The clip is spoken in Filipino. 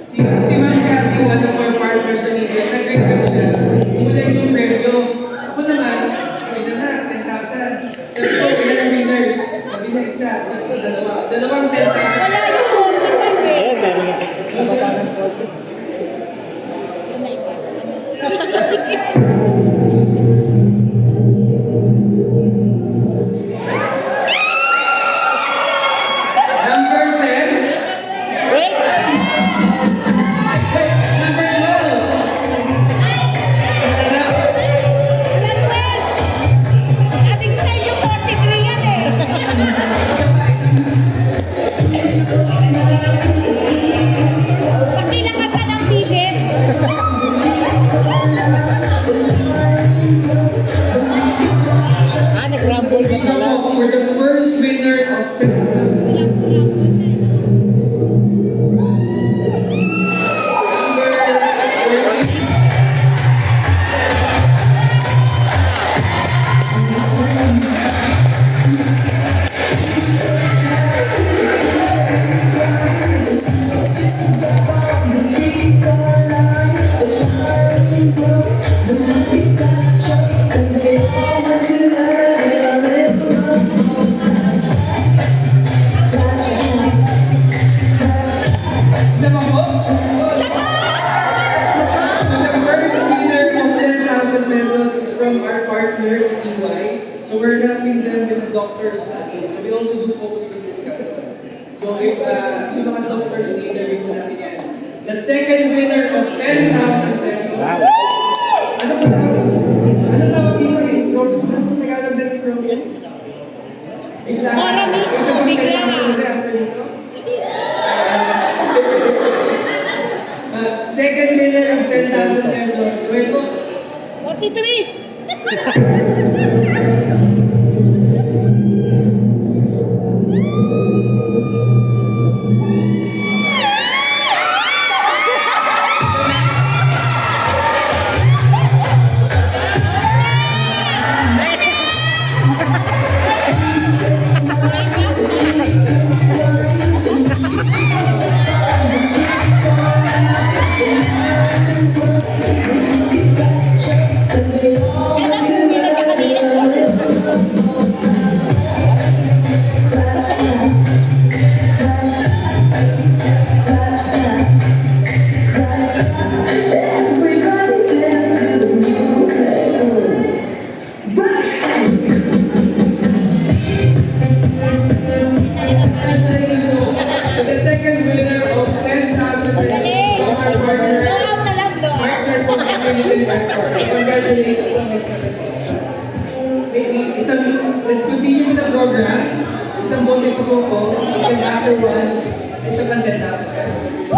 Si Ma'am Cathy, one of our partners sa media, nag-request siya, umulan yung radio. Ako naman, sabi na nga, 10,000. Sabi ko, ilang winners? Sabi na isa. Sabi ko, dalawa. Dalawang 10,000. Number 10. Wait! Number 12. Ating sa inyo 43 yan eh. Pakilang ka sa ng bibit. Nag-rumble ka Ito po, for the first winner of 10,000. Number 14. Isa pa po? So the first winner of 10,000 pesos is from our partners at EY. So we're helping them with the doctor's study. So we also do focus group discussion. So if yung mga doctors na-interview ko natin yan. The second winner of 10,000 pesos. Ano po tawag? Ano tawag dito eh? Ano sa Tagalog din program? Bigla. Para mismo, Isa pang bigla. 10,000 ulit after dito? Second winner of 10,000 pesos. Luego, 43! Kailan hindi na siya kanina? so the second winner of 10,000 pesos from our partner, Blowout na lang, blowout. partner po sa Philippine Red Cross. Congratulations po, Ms. Let's continue with the program. Isang bote ko po, and after one, isang 10,000 pesos.